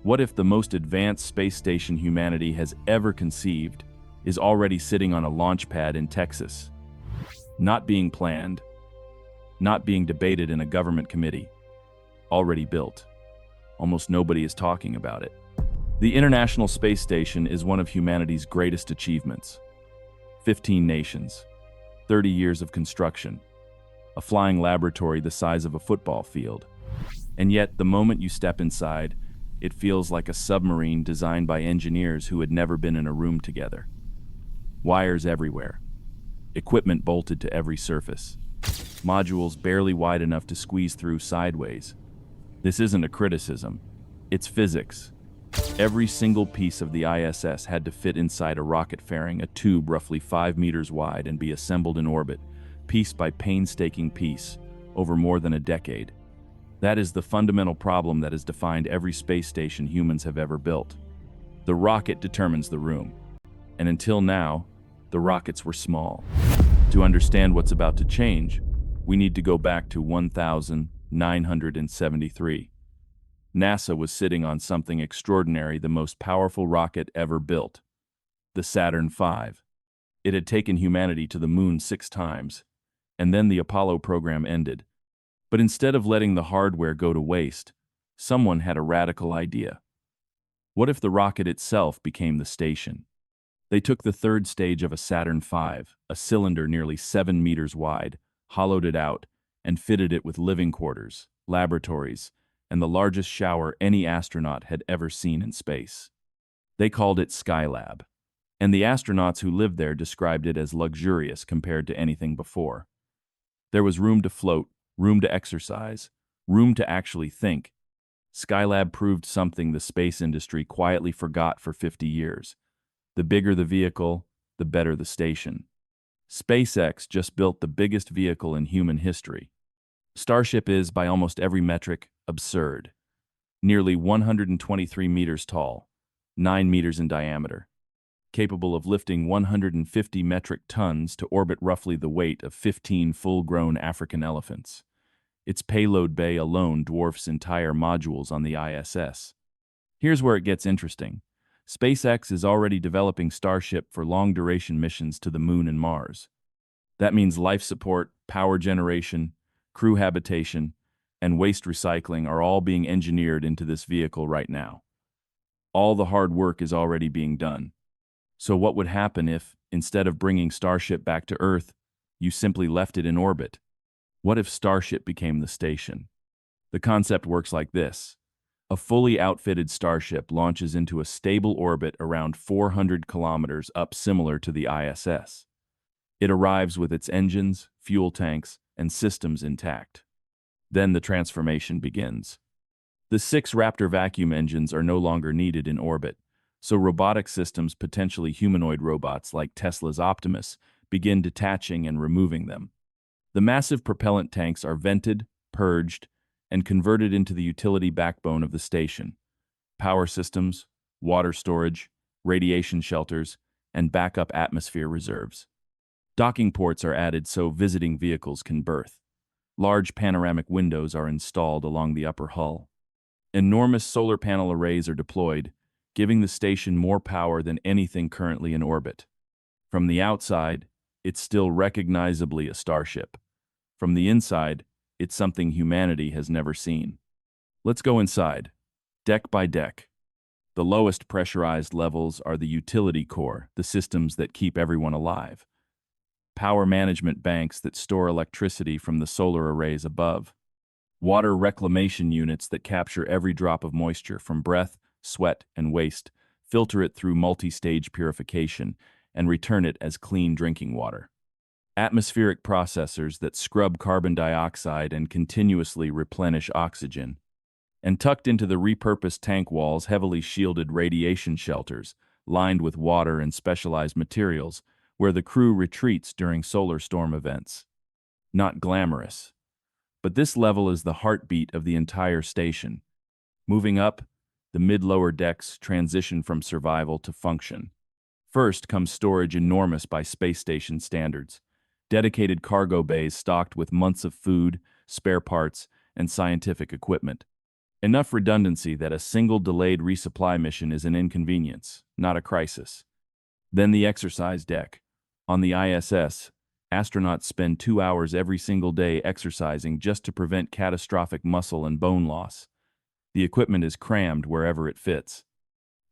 What if the most advanced space station humanity has ever conceived is already sitting on a launch pad in Texas? Not being planned, not being debated in a government committee, already built. Almost nobody is talking about it. The International Space Station is one of humanity's greatest achievements. 15 nations, 30 years of construction, a flying laboratory the size of a football field. And yet, the moment you step inside, it feels like a submarine designed by engineers who had never been in a room together. Wires everywhere, equipment bolted to every surface, modules barely wide enough to squeeze through sideways. This isn't a criticism, it's physics. Every single piece of the ISS had to fit inside a rocket fairing, a tube roughly 5 meters wide, and be assembled in orbit, piece by painstaking piece, over more than a decade. That is the fundamental problem that has defined every space station humans have ever built. The rocket determines the room. And until now, the rockets were small. To understand what's about to change, we need to go back to 1973. NASA was sitting on something extraordinary, the most powerful rocket ever built, the Saturn V. It had taken humanity to the moon 6 times, and then the Apollo program ended. But instead of letting the hardware go to waste, someone had a radical idea. What if the rocket itself became the station? They took the third stage of a Saturn V, a cylinder nearly 7 meters wide, hollowed it out, and fitted it with living quarters, laboratories, and the largest shower any astronaut had ever seen in space. They called it Skylab, and the astronauts who lived there described it as luxurious compared to anything before. There was room to float, room to exercise, room to actually think. Skylab proved something the space industry quietly forgot for 50 years. The bigger the vehicle, the better the station. SpaceX just built the biggest vehicle in human history. Starship is, by almost every metric, absurd. Nearly 123 meters tall, 9 meters in diameter, capable of lifting 150 metric tons to orbit roughly the weight of 15 full-grown African elephants. Its payload bay alone dwarfs entire modules on the ISS. Here's where it gets interesting. SpaceX is already developing Starship for long-duration missions to the Moon and Mars. That means life support, power generation, crew habitation, and waste recycling are all being engineered into this vehicle right now. All the hard work is already being done. So what would happen if, instead of bringing Starship back to Earth, you simply left it in orbit? What if Starship became the station? The concept works like this. A fully outfitted Starship launches into a stable orbit around 400 kilometers up, similar to the ISS. It arrives with its engines, fuel tanks, and systems intact. Then the transformation begins. The 6 Raptor vacuum engines are no longer needed in orbit, so robotic systems, potentially humanoid robots like Tesla's Optimus, begin detaching and removing them. The massive propellant tanks are vented, purged, and converted into the utility backbone of the station. Power systems, water storage, radiation shelters, and backup atmosphere reserves. Docking ports are added so visiting vehicles can berth. Large panoramic windows are installed along the upper hull. Enormous solar panel arrays are deployed, giving the station more power than anything currently in orbit. From the outside, it's still recognizably a Starship. From the inside, it's something humanity has never seen. Let's go inside, deck by deck. The lowest pressurized levels are the utility core, the systems that keep everyone alive. Power management banks that store electricity from the solar arrays above. Water reclamation units that capture every drop of moisture from breath, sweat, and waste, filter it through multi-stage purification, and return it as clean drinking water. Atmospheric processors that scrub carbon dioxide and continuously replenish oxygen. And tucked into the repurposed tank walls, heavily shielded radiation shelters, lined with water and specialized materials, where the crew retreats during solar storm events. Not glamorous, but this level is the heartbeat of the entire station. Moving up, the mid-lower decks transition from survival to function. First comes storage, enormous by space station standards. Dedicated cargo bays stocked with months of food, spare parts, and scientific equipment. Enough redundancy that a single delayed resupply mission is an inconvenience, not a crisis. Then the exercise deck. On the ISS, astronauts spend 2 hours every single day exercising just to prevent catastrophic muscle and bone loss. The equipment is crammed wherever it fits.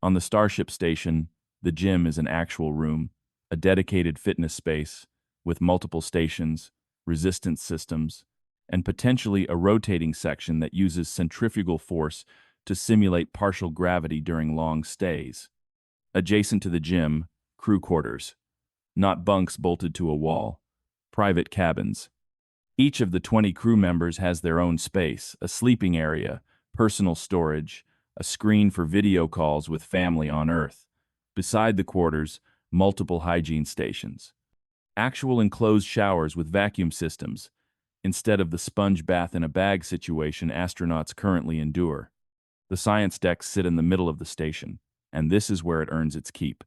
On the Starship station, the gym is an actual room, a dedicated fitness space with multiple stations, resistance systems, and potentially a rotating section that uses centrifugal force to simulate partial gravity during long stays. Adjacent to the gym, crew quarters. Not bunks bolted to a wall. Private cabins. Each of the 20 crew members has their own space, a sleeping area, personal storage, a screen for video calls with family on Earth. Beside the quarters, multiple hygiene stations. Actual enclosed showers with vacuum systems, instead of the sponge bath in a bag situation astronauts currently endure. The science decks sit in the middle of the station, and this is where it earns its keep.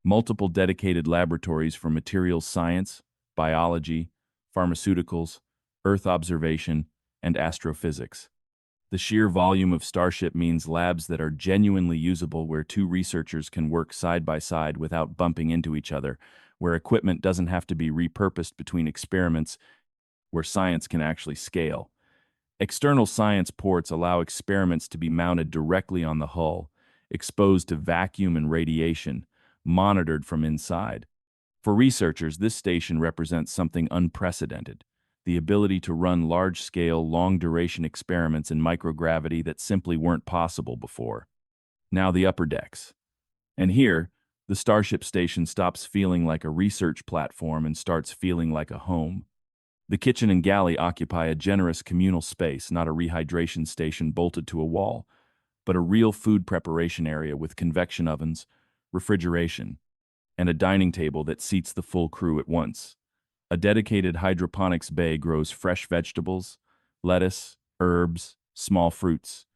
Multiple dedicated laboratories for materials science, biology, pharmaceuticals, Earth observation, and astrophysics. The sheer volume of Starship means labs that are genuinely usable where two researchers can work side by side without bumping into each other, where equipment doesn't have to be repurposed between experiments, where science can actually scale. External science ports allow experiments to be mounted directly on the hull, exposed to vacuum and radiation, monitored from inside. For researchers, this station represents something unprecedented, the ability to run large-scale, long-duration experiments in microgravity that simply weren't possible before. Now the upper decks. And here, the Starship station stops feeling like a research platform and starts feeling like a home. The kitchen and galley occupy a generous communal space, not a rehydration station bolted to a wall, but a real food preparation area with convection ovens, refrigeration, and a dining table that seats the full crew at once. A dedicated hydroponics bay grows fresh vegetables, lettuce, herbs, small fruits.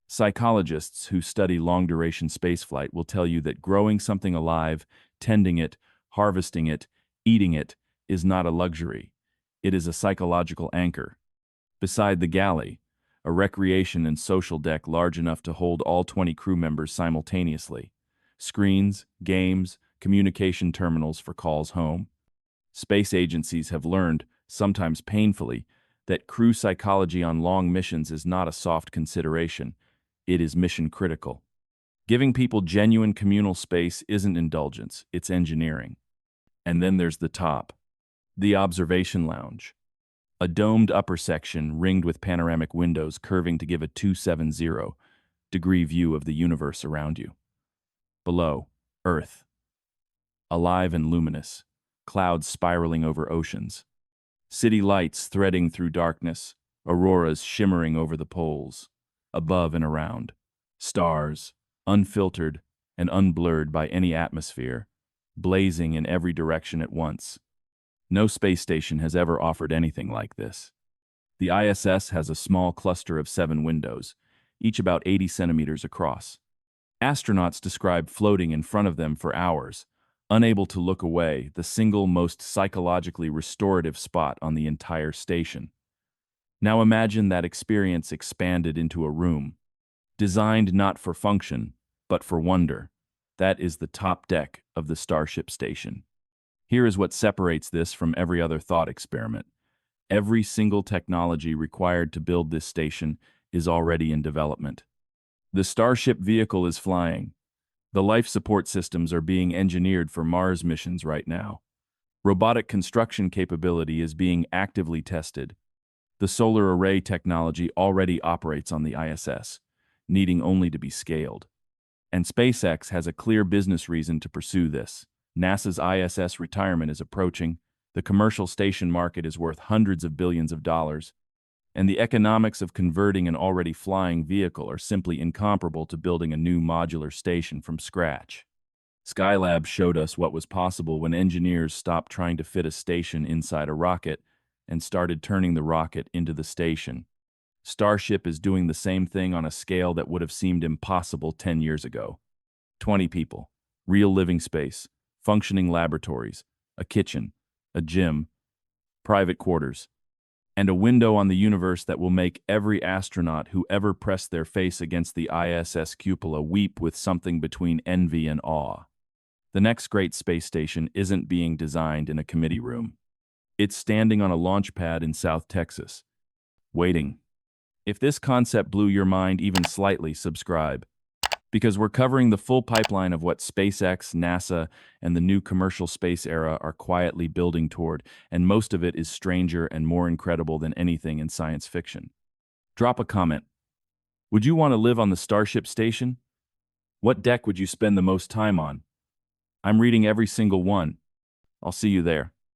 Psychologists who study long-duration spaceflight will tell you that growing something alive, tending it, harvesting it, eating it, is not a luxury. It is a psychological anchor. Beside the galley, a recreation and social deck large enough to hold all 20 crew members simultaneously. Screens, games, communication terminals for calls home. Space agencies have learned, sometimes painfully, that crew psychology on long missions is not a soft consideration. It is mission critical. Giving people genuine communal space isn't indulgence, it's engineering. And then there's the top. The observation lounge. A domed upper section ringed with panoramic windows curving to give a 270-degree view of the universe around you. Below, Earth. Alive and luminous, clouds spiraling over oceans. City lights threading through darkness, auroras shimmering over the poles. Above and around. Stars, unfiltered and unblurred by any atmosphere, blazing in every direction at once. No space station has ever offered anything like this. The ISS has a small cluster of 7 windows, each about 80 centimeters across. Astronauts describe floating in front of them for hours, unable to look away, the single most psychologically restorative spot on the entire station. Now imagine that experience expanded into a room, designed not for function, but for wonder. That is the top deck of the Starship station. Here is what separates this from every other thought experiment. Every single technology required to build this station is already in development. The Starship vehicle is flying. The life support systems are being engineered for Mars missions right now. Robotic construction capability is being actively tested. The solar array technology already operates on the ISS, needing only to be scaled. And SpaceX has a clear business reason to pursue this. NASA's ISS retirement is approaching, the commercial station market is worth hundreds of billions of dollars, and the economics of converting an already flying vehicle are simply incomparable to building a new modular station from scratch. Skylab showed us what was possible when engineers stopped trying to fit a station inside a rocket and started turning the rocket into the station. Starship is doing the same thing on a scale that would have seemed impossible 10 years ago. 20 people, real living space, functioning laboratories, a kitchen, a gym, private quarters. and a window on the universe that will make every astronaut who ever pressed their face against the ISS cupola weep with something between envy and awe. The next great space station isn't being designed in a committee room. It's standing on a launch pad in South Texas, waiting. If this concept blew your mind even slightly, subscribe, because we're covering the full pipeline of what SpaceX, NASA, and the new commercial space era are quietly building toward, and most of it is stranger and more incredible than anything in science fiction. Drop a comment. Would you want to live on the Starship station? What deck would you spend the most time on? I'm reading every single one. I'll see you there.